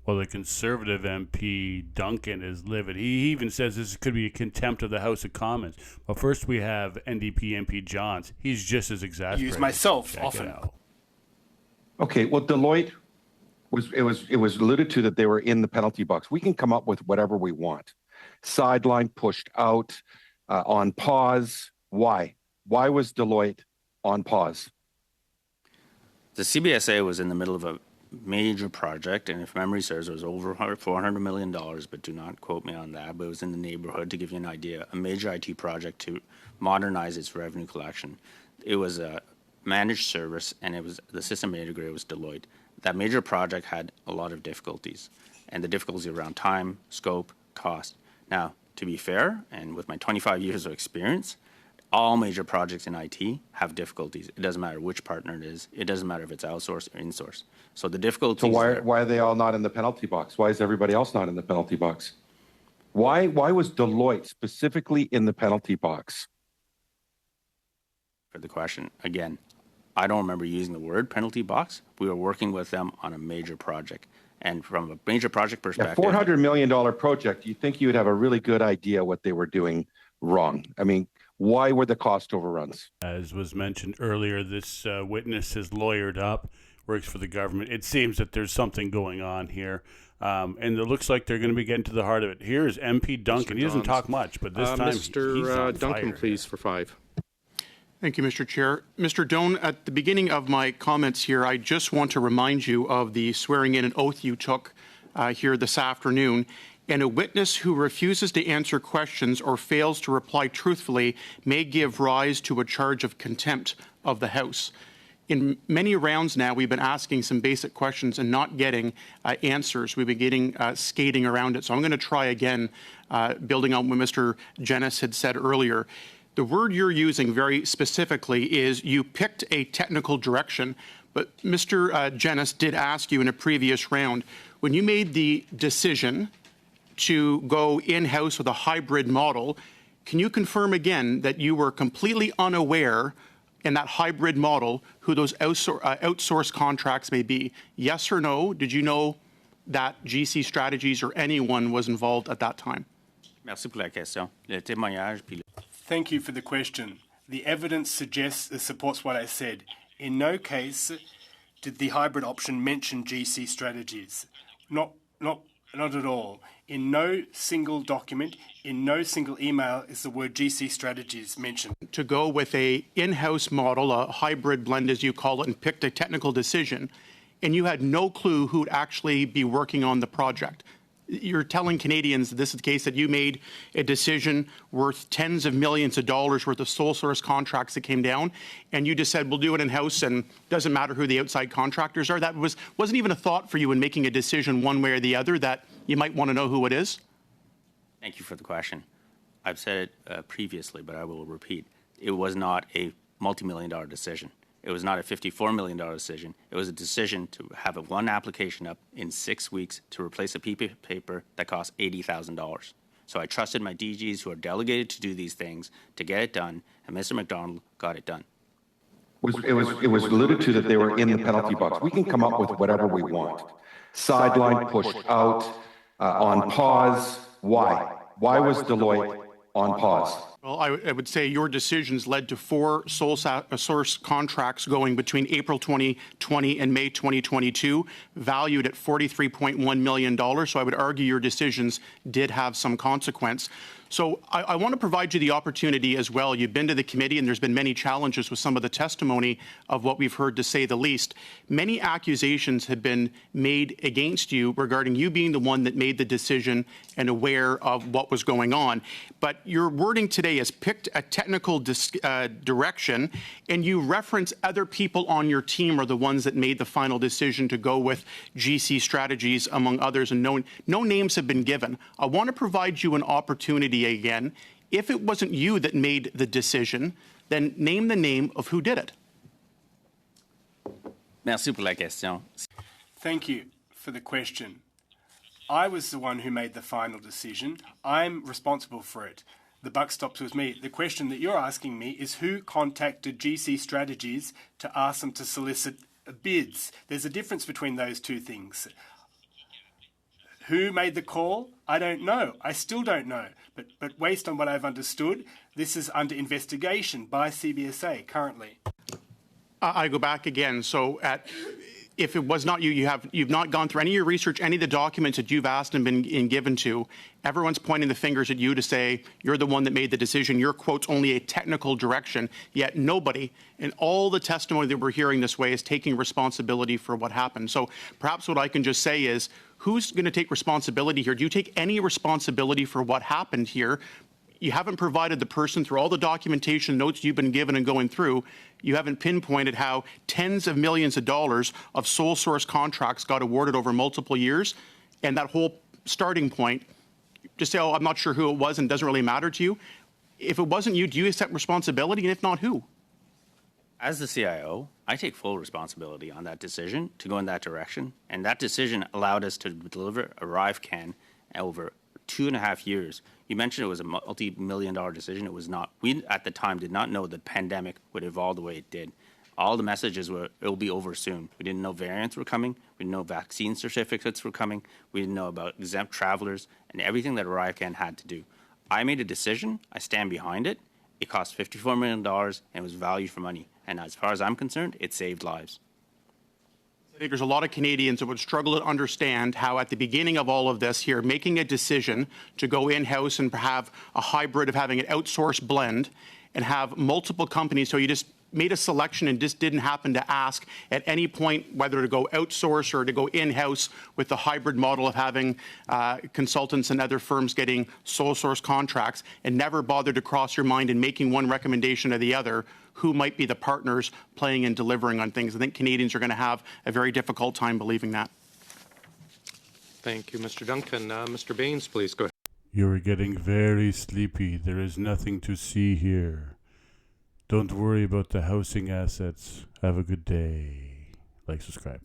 Well, the Conservative MP, Duncan, is livid. He even says this could be a contempt of the House of Commons. But first we have NDP MP Johns. He's just as exasperated. Use myself Check often. it out. Okay, well, Deloitte it was alluded to that they were in the penalty box. We can come up with whatever we want. Sideline, pushed out, on pause. Why? Why was Deloitte on pause? The CBSA was in the middle of a major project, and if memory serves, it was over $400 million, but do not quote me on that, but it was in the neighborhood, to give you an idea, a major IT project to modernize its revenue collection. It was a managed service, and it was the system integrator was Deloitte. That major project had a lot of difficulties, and the difficulties around time, scope, cost. Now, to be fair, and with my 25 years of experience, all major projects in IT have difficulties. It doesn't matter which partner it is. It doesn't matter if it's outsourced or insourced. So the difficulties. So why are they all not in the penalty box? Why is everybody else not in the penalty box? Why was Deloitte specifically in the penalty box? For the question again, I don't remember using the word penalty box. We were working with them on a major project, and from a major project perspective, $400 million project. You think you would have a really good idea what they were doing wrong? I mean, why were the cost overruns? As was mentioned earlier, this witness is lawyered up, works for the government. It seems that there's something going on here, and it looks like they're going to be getting to the heart of it. Here's MP Duncan. He doesn't talk much, but this time Mr. Duncan, please, for 5. Thank you, Mr. Chair. Mr. Doan, at the beginning of my comments here, I just want to remind you of the swearing in and oath you took here this afternoon. And a witness who refuses to answer questions or fails to reply truthfully may give rise to a charge of contempt of the House. In many rounds now, we've been asking some basic questions and not getting answers. We've been getting skating around it. So I'm going to try again, building on what Mr. Jennis had said earlier. The word you're using very specifically is you picked a technical direction, but Mr. Jennis did ask you in a previous round, when you made the decision to go in-house with a hybrid model, can you confirm again that you were completely unaware in that hybrid model who those outsourced contracts may be? Yes or no? Did you know that GC Strategies or anyone was involved at that time? Merci pour la question. Le témoignage puis Thank you for the question. The evidence supports what I said. In no case did the hybrid option mention GC Strategies. Not at all. In no single document, in no single email is the word GC Strategies mentioned. To go with a in-house model, a hybrid blend as you call it, and picked a technical decision, and you had no clue who would actually be working on the project. You're telling Canadians that this is the case, that you made a decision worth tens of millions of dollars worth of sole source contracts that came down, and you just said, we'll do it in-house and doesn't matter who the outside contractors are. That wasn't even a thought for you in making a decision one way or the other that you might want to know who it is? Thank you for the question. I've said it previously, but I will repeat. It was not a multi-million-dollar decision. It was not a $54 million decision. It was a decision to have one application up in 6 weeks to replace a piece of paper that cost $80,000. So I trusted my DGs who are delegated to do these things to get it done, and Mr. McDonald got it done. It was alluded to that they were in the penalty box. We can come up with whatever we want. Sideline, pushed out, on pause. Why? Why was Deloitte on pause? Well, I would say your decisions led to 4 sole source contracts going between April 2020 and May 2022, valued at $43.1 million. So I would argue your decisions did have some consequence. So I want to provide you the opportunity as well. You've been to the committee, and there's been many challenges with some of the testimony of what we've heard, to say the least. Many accusations have been made against you regarding you being the one that made the decision and aware of what was going on. But your wording today has picked a technical direction, and you reference other people on your team are the ones that made the final decision to go with GC Strategies, among others, and no names have been given. I want to provide you an opportunity again. If it wasn't you that made the decision, then name the name of who did it. Merci pour la question. Thank you for the question. I was the one who made the final decision. I'm responsible for it. The buck stops with me. The question that you're asking me is who contacted GC Strategies to ask them to solicit bids. There's a difference between those two things. Who made the call? I don't know. I still don't know. But based on what I've understood, this is under investigation by CBSA currently. I go back again. So if it was not you, you've not gone through any of your research, any of the documents that you've asked and been given to. Everyone's pointing the fingers at you to say you're the one that made the decision. Your quote's only a technical direction, yet nobody in all the testimony that we're hearing this way is taking responsibility for what happened. So perhaps what I can just say is, who's going to take responsibility here? Do you take any responsibility for what happened here? You haven't provided the person through all the documentation notes you've been given and going through. You haven't pinpointed how tens of millions of dollars of sole source contracts got awarded over multiple years. And that whole starting point, just say, oh, I'm not sure who it was and it doesn't really matter to you. If it wasn't you, do you accept responsibility? And if not, who? As the CIO, I take full responsibility on that decision to go in that direction. And that decision allowed us to deliver ArriveCan over 2.5 years. You mentioned it was a multi-million-dollar decision. It was not. We, at the time, did not know the pandemic would evolve the way it did. All the messages were, it will be over soon. We didn't know variants were coming. We didn't know vaccine certificates were coming. We didn't know about exempt travelers and everything that ArriveCan had to do. I made a decision. I stand behind it. It cost $54 million and it was value for money. And as far as I'm concerned, it saved lives. I think there's a lot of Canadians that would struggle to understand how at the beginning of all of this here, making a decision to go in-house and have a hybrid of having an outsourced blend and have multiple companies, so you just made a selection and just didn't happen to ask at any point whether to go outsource or to go in-house with the hybrid model of having consultants and other firms getting sole source contracts, and never bothered to cross your mind in making one recommendation or the other who might be the partners playing and delivering on things. I think Canadians are going to have a very difficult time believing that. Thank you, Mr. Duncan. Mr. Baines, please go ahead. You're getting very sleepy. There is nothing to see here. Don't worry about the housing assets. Have a good day. Like, subscribe.